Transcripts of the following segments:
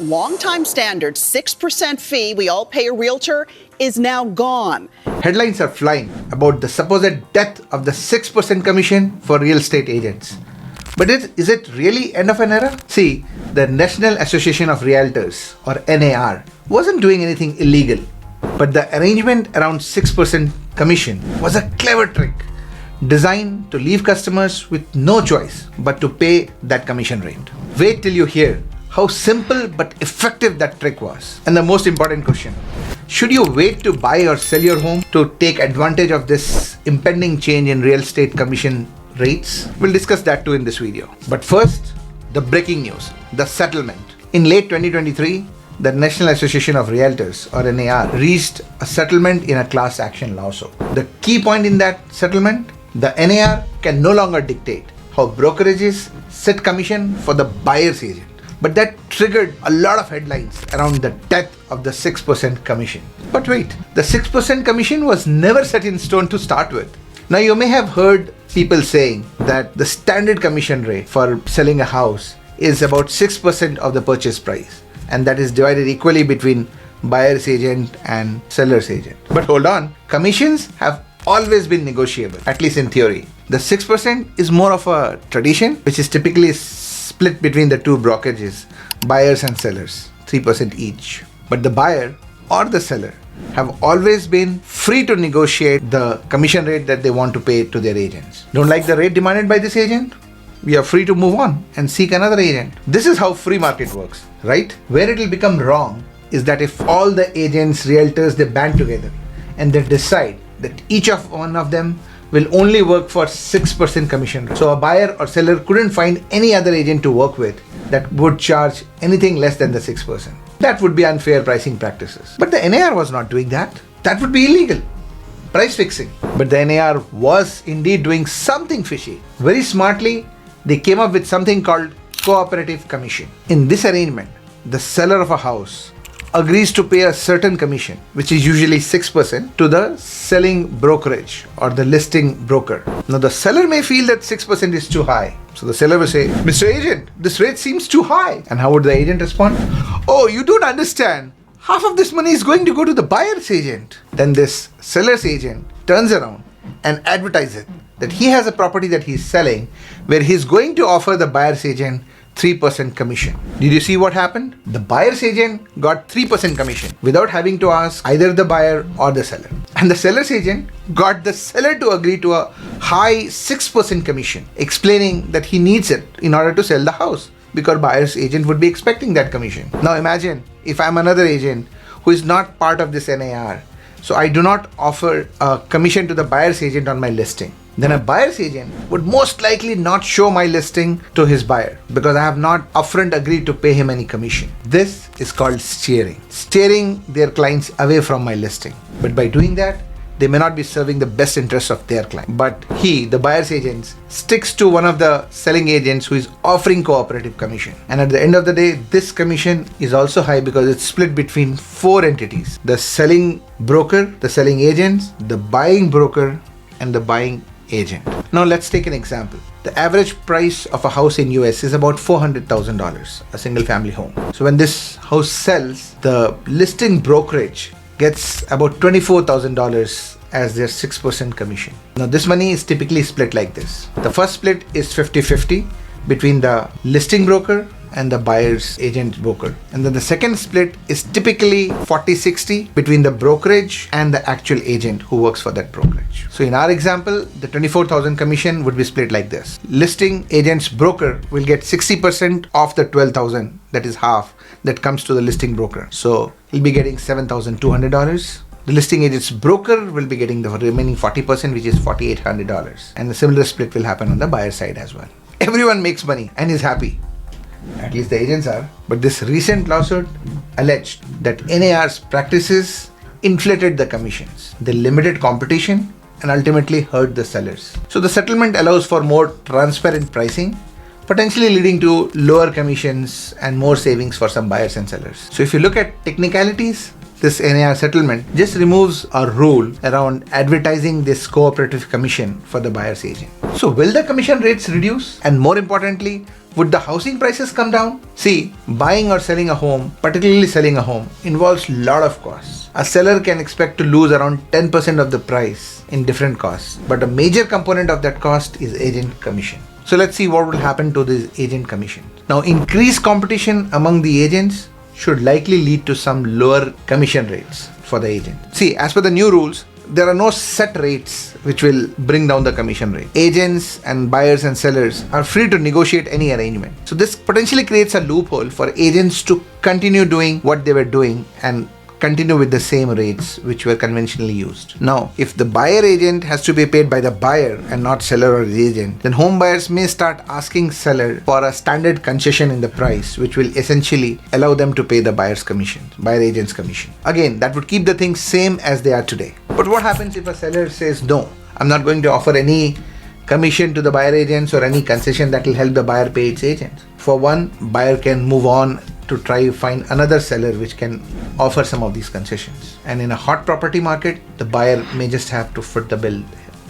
Longtime standard 6% fee we all pay a realtor is now gone. Headlines are flying about the supposed death of the 6% commission for real estate agents. But is it really end of an era? See, the National Association of Realtors, or NAR, wasn't doing anything illegal. But the arrangement around 6% commission was a clever trick designed to leave customers with no choice but to pay that commission rate. Wait till you hear how simple but effective that trick was. And the most important question, should you wait to buy or sell your home to take advantage of this impending change in real estate commission rates? We'll discuss that too in this video. But first, the breaking news, the settlement. In late 2023, the National Association of Realtors, or NAR, reached a settlement in a class action lawsuit. The key point in that settlement, the NAR can no longer dictate how brokerages set commission for the buyer's agent. But that triggered a lot of headlines around the death of the 6% commission. But wait, the 6% commission was never set in stone to start with. Now you may have heard people saying that the standard commission rate for selling a house is about 6% of the purchase price, and that is divided equally between buyer's agent and seller's agent. But hold on, commissions have always been negotiable, at least in theory. The 6% is more of a tradition, which is typically split between the two brokerages, buyers and sellers, 3% each. But the buyer or the seller have always been free to negotiate the commission rate that they want to pay to their agents. Don't like the rate demanded by this agent? We are free to move on and seek another agent. This is how free market works, right? Where it will become wrong is that if all the agents, realtors, they band together and they decide that each of one of them will only work for 6% commission rate. So a buyer or seller couldn't find any other agent to work with that would charge anything less than the 6%. That would be unfair pricing practices. But the NAR was not doing that. That would be illegal. Price fixing. But the NAR was indeed doing something fishy. Very smartly, they came up with something called Cooperative Commission. In this arrangement, the seller of a house agrees to pay a certain commission, which is usually 6%, to the selling brokerage or the listing broker. Now the seller may feel that 6% is too high. So the seller will say, Mr. Agent, this rate seems too high. And how would the agent respond? Oh, you don't understand. Half of this money is going to go to the buyer's agent. Then this seller's agent turns around and advertises that he has a property that he's selling where he's going to offer the buyer's agent 3% commission. Did you see what happened? The buyer's agent got 3% commission without having to ask either the buyer or the seller. And the seller's agent got the seller to agree to a high 6% commission, explaining that he needs it in order to sell the house because buyer's agent would be expecting that commission. Now imagine if I'm another agent who is not part of this NAR, so I do not offer a commission to the buyer's agent on my listing. Then a buyer's agent would most likely not show my listing to his buyer because I have not upfront agreed to pay him any commission. This is called steering their clients away from my listing. But by doing that, they may not be serving the best interests of their client. But he, the buyer's agent, sticks to one of the selling agents who is offering cooperative commission. And at the end of the day, this commission is also high because it's split between 4 entities: the selling broker, the selling agents, the buying broker, and the buying agent. Now let's take an example. The average price of a house in US is about $400,000, a single family home. So when this house sells, the listing brokerage gets about $24,000 as their 6% commission. Now this money is typically split like this. The first split is 50-50 between the listing broker and the buyer's agent broker. And then the second split is typically 40-60 between the brokerage and the actual agent who works for that brokerage. So in our example, the 24,000 commission would be split like this. Listing agent's broker will get 60% of the 12,000, that is half, that comes to the listing broker. So he'll be getting $7,200. The listing agent's broker will be getting the remaining 40%, which is $4,800. And the similar split will happen on the buyer side as well. Everyone makes money and is happy. At least the agents are. But this recent lawsuit alleged that NAR's practices inflated the commissions. They limited competition and ultimately hurt the sellers. So the settlement allows for more transparent pricing, potentially leading to lower commissions and more savings for some buyers and sellers. So if you look at technicalities, this NAR settlement just removes a rule around advertising this cooperative commission for the buyer's agent. So will the commission rates reduce? And more importantly, would the housing prices come down? See, buying or selling a home, particularly selling a home, involves a lot of costs. A seller can expect to lose around 10% of the price in different costs, but a major component of that cost is agent commission. So let's see what will happen to this agent commission. Now, increased competition among the agents should likely lead to some lower commission rates for the agent. See, as per the new rules, there are no set rates which will bring down the commission rate. Agents and buyers and sellers are free to negotiate any arrangement. So this potentially creates a loophole for agents to continue doing what they were doing and continue with the same rates which were conventionally used. Now, if the buyer agent has to be paid by the buyer and not seller or the agent, then home buyers may start asking seller for a standard concession in the price, which will essentially allow them to pay the buyer's commission, buyer agent's commission. Again, that would keep the things same as they are today. But what happens if a seller says, no, I'm not going to offer any commission to the buyer agents or any concession that will help the buyer pay its agents? For one, buyer can move on to try find another seller which can offer some of these concessions. And in a hot property market, the buyer may just have to foot the bill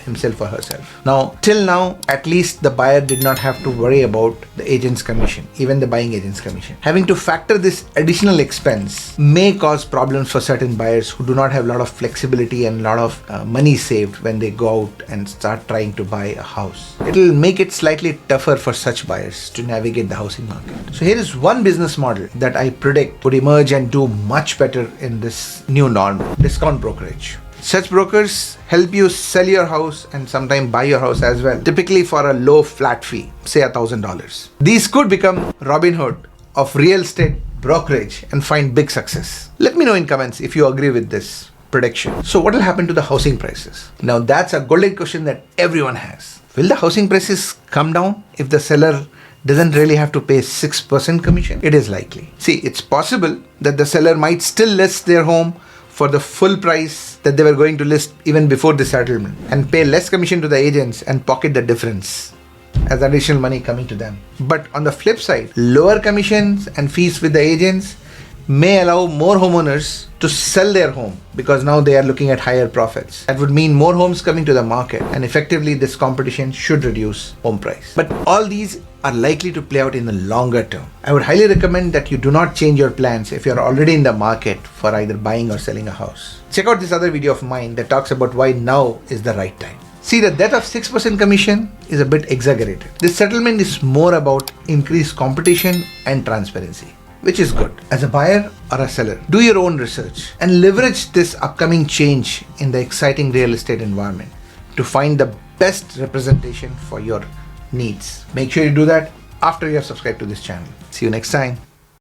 himself or herself. Now, till now, at least the buyer did not have to worry about the agent's commission, even the buying agent's commission. Having to factor this additional expense may cause problems for certain buyers who do not have a lot of flexibility and a lot of money saved when they go out and start trying to buy a house. It will make it slightly tougher for such buyers to navigate the housing market. So here is one business model that I predict would emerge and do much better in this new norm: discount brokerage. Such brokers help you sell your house and sometimes buy your house as well, typically for a low flat fee, say $1,000. These could become Robin Hood of real estate brokerage and find big success. Let me know in comments if you agree with this prediction. So what will happen to the housing prices? Now that's a golden question that everyone has. Will the housing prices come down if the seller doesn't really have to pay 6% commission? It is likely. See, it's possible that the seller might still list their home for the full price that they were going to list even before the settlement and pay less commission to the agents and pocket the difference as additional money coming to them. But on the flip side, lower commissions and fees with the agents may allow more homeowners to sell their home because now they are looking at higher profits. That would mean more homes coming to the market, and effectively this competition should reduce home price. But all these are likely to play out in the longer term. I would highly recommend that you do not change your plans if you are already in the market for either buying or selling a house. Check out this other video of mine that talks about why now is the right time. See, the death of 6% commission is a bit exaggerated. This settlement is more about increased competition and transparency, which is good. As a buyer or a seller, do your own research and leverage this upcoming change in the exciting real estate environment to find the best representation for your needs. Make sure you do that after you have subscribed to this channel. See you next time.